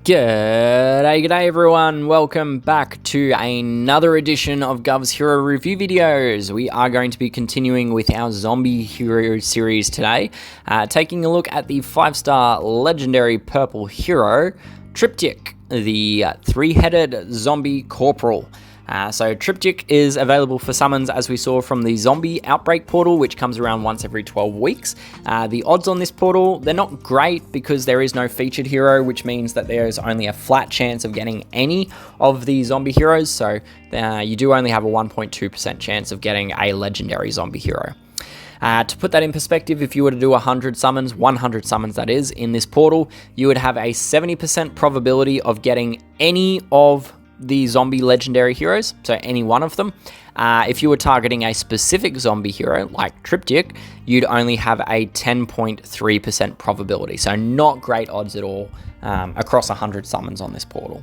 G'day everyone, welcome back to another edition of Guvs Hero Review videos. We are going to be continuing with our Zombie Hero series today, taking a look at the 5-star legendary purple hero, Triptykh, the Three-Headed Zombie Corporal. So Triptykh is available for summons, as we saw from the Zombie Outbreak portal, which comes around once every 12 weeks. The odds on this portal, they're not great because there is no featured hero, which means that there's only a flat chance of getting any of the zombie heroes. So you do only have a 1.2% chance of getting a legendary zombie hero. To put that in perspective, if you were to do 100 summons that is, in this portal, you would have a 70% probability of getting any of the zombie legendary heroes, so any one of them. If you were targeting a specific zombie hero like Triptykh, you'd only have a 10.3% probability, so not great odds at all across 100 summons on this portal.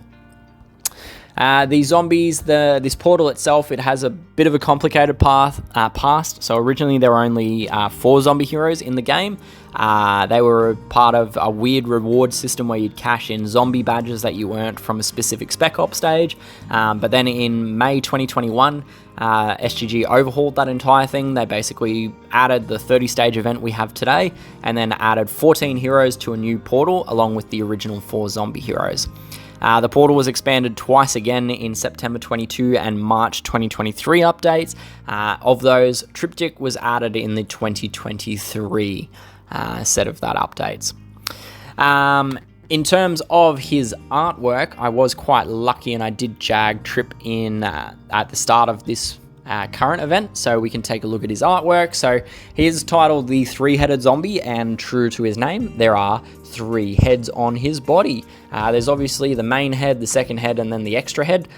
The zombies, this portal itself, it has a bit of a complicated past. So originally there were only 4 zombie heroes in the game. They were part of a weird reward system where you'd cash in zombie badges that you earned from a specific spec op stage. But then in May 2021, SGG overhauled that entire thing. They basically added the 30-stage event we have today, and then added 14 heroes to a new portal along with the original 4 zombie heroes. The portal was expanded twice again in September 22 and March 2023 updates. Of those, Triptykh was added in the 2023 set of that updates. In terms of his artwork, I was quite lucky and I did jag Trip in at the start of this current event, so we can take a look at his artwork. So he is titled the Three-Headed Zombie, and true to his name, there are 3 heads on his body. There's obviously the main head, the second head, and then the extra head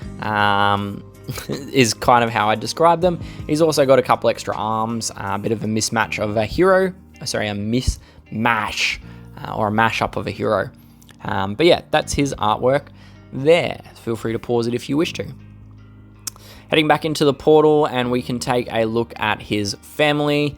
is kind of how I describe them. He's also got a couple extra arms, a bit of a mismatch of a hero, sorry, a mismatch or a mashup of a hero. But yeah, that's his artwork there. Feel free to pause it if you wish to. Heading back into the portal, and we can take a look at his family.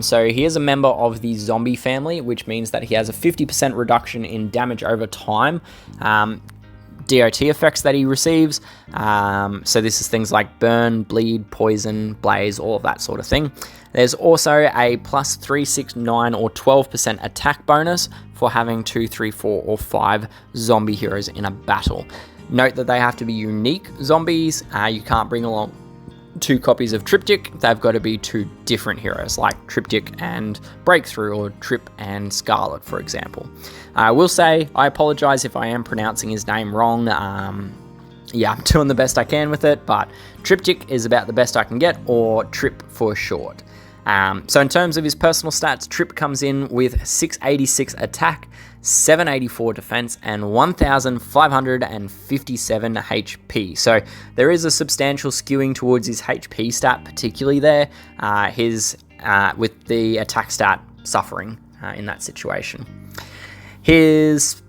So he is a member of the zombie family, which means that he has a 50% reduction in damage over time. DOT effects that he receives. So this is things like burn, bleed, poison, blaze, all of that sort of thing. There's also a plus 3, 6, 9, or 12% attack bonus for having 2, 3, 4, or 5 zombie heroes in a battle. Note that they have to be unique zombies. You can't bring along 2 copies of Triptykh. They've got to be 2 different heroes, like Triptykh and Breakthrough, or Trip and Scarlet, for example. I will say, I apologize if I am pronouncing his name wrong. Yeah, I'm doing the best I can with it, but Triptykh is about the best I can get, or Trip for short. So in terms of his personal stats, Trip comes in with 686 attack, 784 defense, and 1,557 HP. So there is a substantial skewing towards his HP stat, particularly there, with the attack stat suffering in that situation. His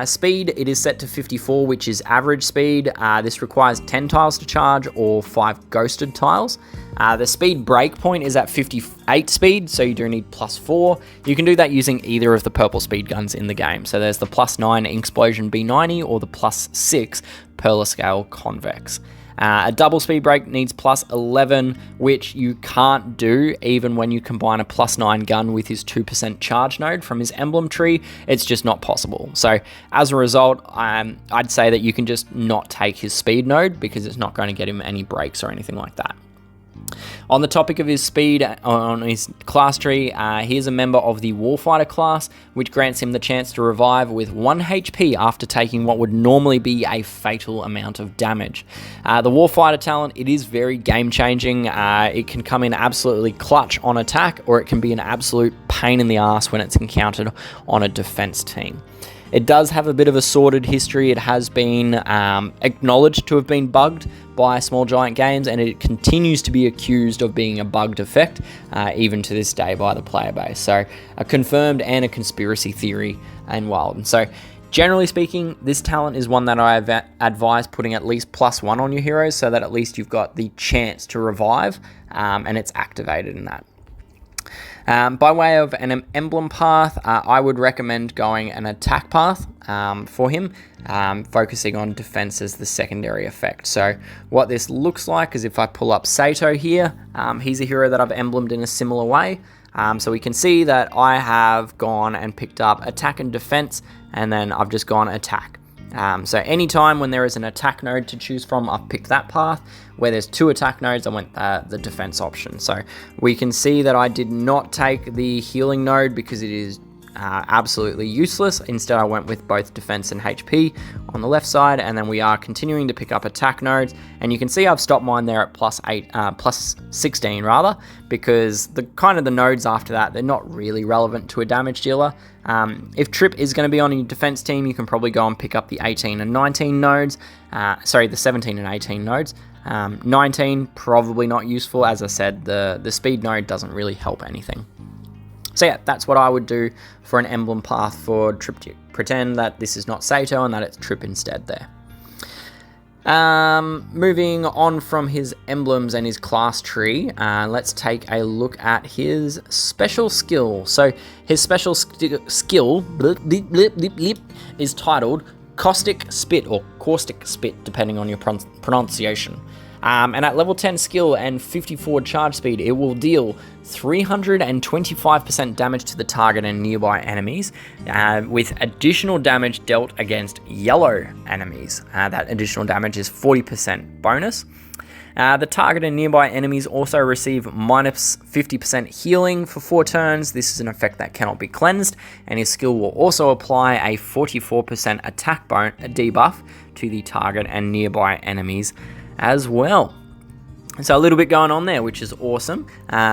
speed, it is set to 54, which is average speed. This requires 10 tiles to charge or 5 ghosted tiles. The speed breakpoint is at 58 speed, so you do need +4. You can do that using either of the purple speed guns in the game. So there's the +9 Inksplosion B90 or the +6 Perlascale Convex. A double speed break needs +11, which you can't do even when you combine a +9 gun with his 2% charge node from his emblem tree. It's just not possible. So as a result, I'd say that you can just not take his speed node because it's not going to get him any breaks or anything like that. On the topic of his speed, on his class tree, he is a member of the Warfighter class, which grants him the chance to revive with 1 HP after taking what would normally be a fatal amount of damage. The Warfighter talent, it is very game-changing. It can come in absolutely clutch on attack, or it can be an absolute pain in the ass when it's encountered on a defense team. It does have a bit of a sordid history. It has been acknowledged to have been bugged by Small Giant Games, and it continues to be accused of being a bugged effect, even to this day by the player base. So a confirmed and a conspiracy theory and wild. And so generally speaking, this talent is one that I advise putting at least +1 on your heroes, so that at least you've got the chance to revive, and it's activated in that. By way of an emblem path, I would recommend going an attack path for him, focusing on defense as the secondary effect. So what this looks like is if I pull up Sato here, he's a hero that I've emblemed in a similar way. So we can see that I have gone and picked up attack and defense, and then I've just gone attack. So anytime when there is an attack node to choose from, I've picked that path. Where there's 2 attack nodes, I went the defense option. So we can see that I did not take the healing node because it is absolutely useless. Instead, I went with both defense and HP on the left side, and then we are continuing to pick up attack nodes. And you can see I've stopped mine there at plus 16 rather, because the nodes after that, they're not really relevant to a damage dealer. If Trip is going to be on your defense team, you can probably go and pick up the 18 and 19 nodes. The 17 and 18 nodes. 19 probably not useful. As I said, the speed node doesn't really help anything. So yeah, that's what I would do for an emblem path for Triptykh. Pretend that this is not Sato and that it's Trip instead there. Moving on from his emblems and his class tree, let's take a look at his special skill. So his special skill is titled Caustic Spit, or Caustic Spit, depending on your pronunciation. And at level 10 skill and 54 charge speed, it will deal 325% damage to the target and nearby enemies, with additional damage dealt against yellow enemies. That additional damage is 40% bonus. The target and nearby enemies also receive minus 50% healing for 4 turns. This is an effect that cannot be cleansed, and his skill will also apply a 44% attack debuff to the target and nearby enemies as well. So a little bit going on there, which is awesome.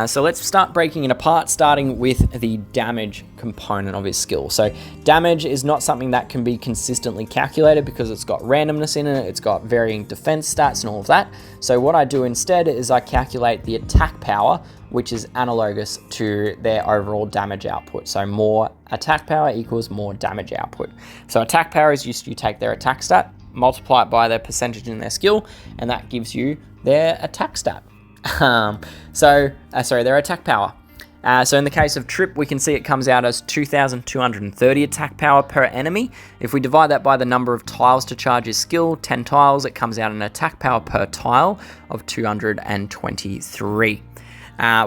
So let's start breaking it apart, starting with the damage component of his skill. So damage is not something that can be consistently calculated because it's got randomness in it, it's got varying defense stats and all of that. So what I do instead is I calculate the attack power, which is analogous to their overall damage output. So more attack power equals more damage output. So attack power is just you take their attack stat, multiply it by their percentage in their skill, and that gives you their attack stat. Their attack power. So in the case of Trip, we can see it comes out as 2,230 attack power per enemy. If we divide that by the number of tiles to charge his skill, 10 tiles, it comes out an attack power per tile of 223.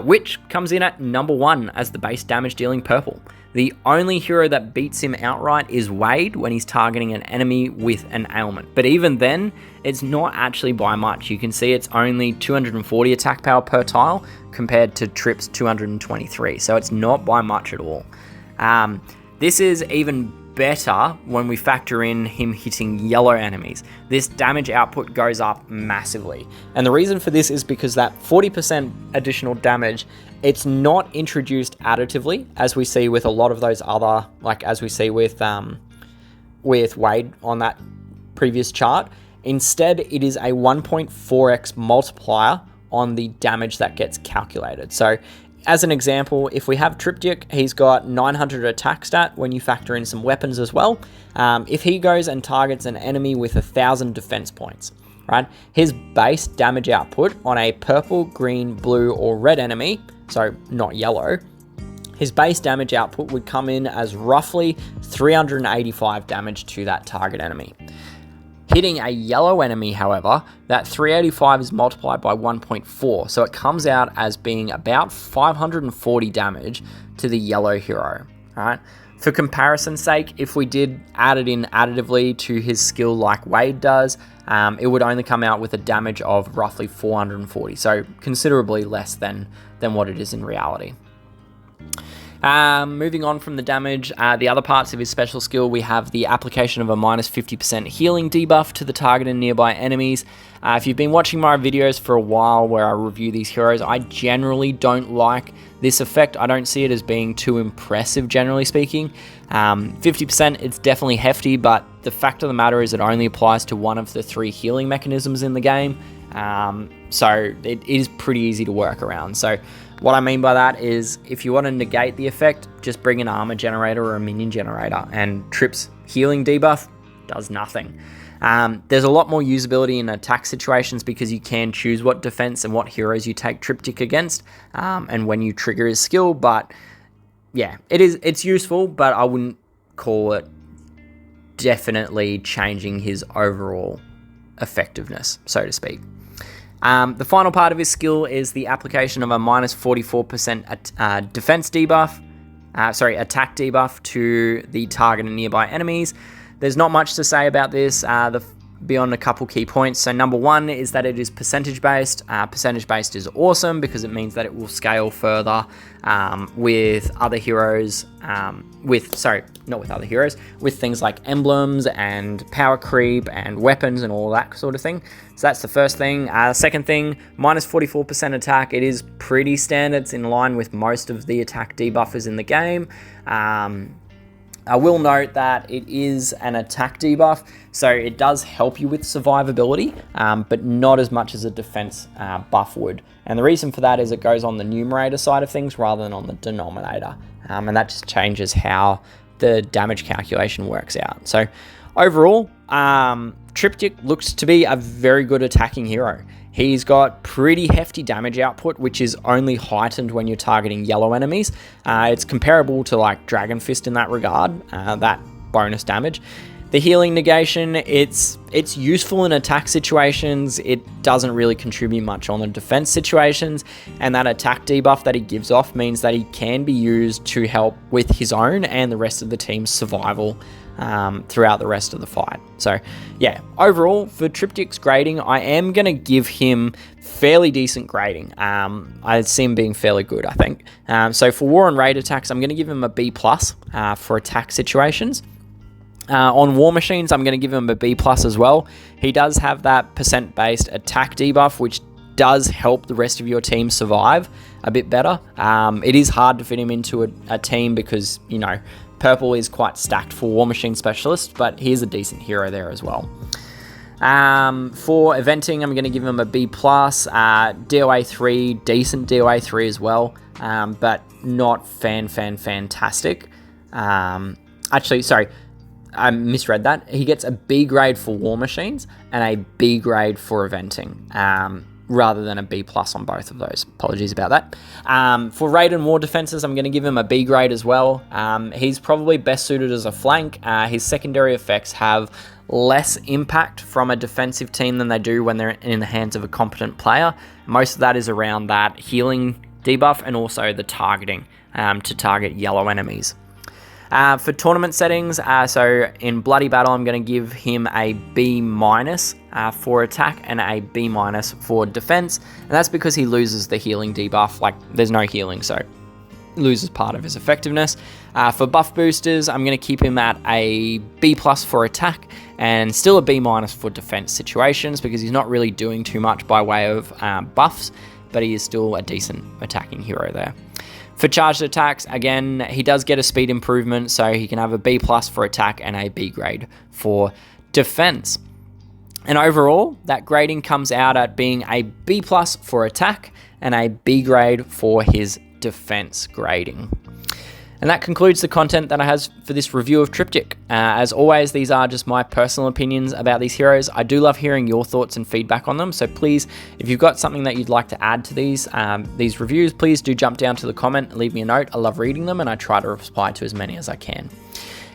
Which comes in at number 1 as the base damage dealing purple. The only hero that beats him outright is Wade when he's targeting an enemy with an ailment. But even then, it's not actually by much. You can see it's only 240 attack power per tile compared to Trip's 223. So it's not by much at all. This is even better when we factor in him hitting yellow enemies. This damage output goes up massively. And the reason for this is because that 40% additional damage, it's not introduced additively, as we see with a lot of those other, like as we see with Wade on that previous chart. Instead, it is a 1.4x multiplier on the damage that gets calculated. So as an example, if we have Triptykh, he's got 900 attack stat when you factor in some weapons as well. If he goes and targets an enemy with 1,000 defense points, right? His base damage output on a purple, green, blue, or red enemy, so not yellow, his base damage output would come in as roughly 385 damage to that target enemy. Hitting a yellow enemy, however, that 385 is multiplied by 1.4, so it comes out as being about 540 damage to the yellow hero, right? For comparison's sake, if we did add it in additively to his skill like Wade does, it would only come out with a damage of roughly 440, so considerably less than what it is in reality. Moving on from the damage, the other parts of his special skill, we have the application of a minus 50% healing debuff to the target and nearby enemies. If you've been watching my videos for a while where I review these heroes, I generally don't like this effect. I don't see it as being too impressive, generally speaking. 50%, it's definitely hefty, but the fact of the matter is it only applies to one of the 3 healing mechanisms in the game. So it is pretty easy to work around. So what I mean by that is if you want to negate the effect, just bring an armor generator or a minion generator, and Trip's healing debuff does nothing. There's a lot more usability in attack situations because you can choose what defense and what heroes you take Triptykh against, and when you trigger his skill. But yeah, it's useful, but I wouldn't call it definitely changing his overall effectiveness, so to speak. The final part of his skill is the application of a minus 44% defense debuff, attack debuff to the target and nearby enemies. There's not much to say about this beyond a couple key points. So number one is that it is percentage based. Percentage based is awesome because it means that it will scale further with other heroes, with things like emblems and power creep and weapons and all that sort of thing. So that's the first thing. Second thing, minus 44% attack. It is pretty standard. It's in line with most of the attack debuffers in the game. I will note that it is an attack debuff, so it does help you with survivability, but not as much as a defense buff would. And the reason for that is it goes on the numerator side of things rather than on the denominator, and that just changes how the damage calculation works out. So overall, Triptykh looks to be a very good attacking hero. He's got pretty hefty damage output, which is only heightened when you're targeting yellow enemies. It's comparable to like Dragon Fist in that regard, that bonus damage. The healing negation, it's useful in attack situations. It doesn't really contribute much on the defense situations, and that attack debuff that he gives off means that he can be used to help with his own and the rest of the team's survival throughout the rest of the fight. So yeah, overall for Triptykh's grading, I am going to give him fairly decent grading. I see him being fairly good, I think. So for war and raid attacks, I'm going to give him a B+ for attack situations. On war machines, I'm going to give him a B+ as well. He does have that percent-based attack debuff, which does help the rest of your team survive a bit better. It is hard to fit him into a team because, you know, purple is quite stacked for war machine specialists, but he's a decent hero there as well. For eventing, I'm going to give him a B+. DOA 3, decent DOA 3 as well, but not fantastic. Actually, sorry, I misread that. He gets a B grade for war machines and a B grade for eventing, rather than a B+ on both of those. Apologies about that. For raid and war defenses, I'm going to give him a B grade as well. He's probably best suited as a flank. His secondary effects have less impact from a defensive team than they do when they're in the hands of a competent player. Most of that is around that healing debuff and also the targeting to target yellow enemies. For tournament settings, so in Bloody Battle, I'm going to give him a B- for attack and a B- for defense, and that's because he loses the healing debuff. Like, there's no healing, so he loses part of his effectiveness. For buff boosters, I'm going to keep him at a B+ for attack and still a B- for defense situations because he's not really doing too much by way of buffs, but he is still a decent attacking hero there. For charged attacks, again, he does get a speed improvement, so he can have a B+ for attack and a B grade for defense. And overall, that grading comes out at being a B+ for attack and a B grade for his defense grading. And that concludes the content that I have for this review of Triptykh. As always, these are just my personal opinions about these heroes. I do love hearing your thoughts and feedback on them, so please, if you've got something that you'd like to add to these reviews, please do jump down to the comment and leave me a note. I love reading them and I try to reply to as many as I can.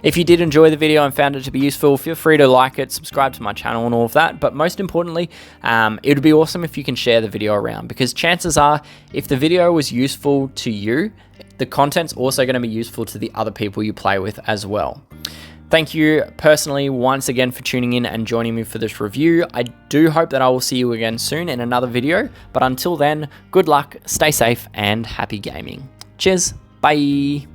If you did enjoy the video and found it to be useful, feel free to like it, subscribe to my channel and all of that. But most importantly, it would be awesome if you can share the video around, because chances are, if the video was useful to you, the content's also going to be useful to the other people you play with as well. Thank you personally once again for tuning in and joining me for this review. I do hope that I will see you again soon in another video, but until then, good luck, stay safe, and happy gaming. Cheers, bye!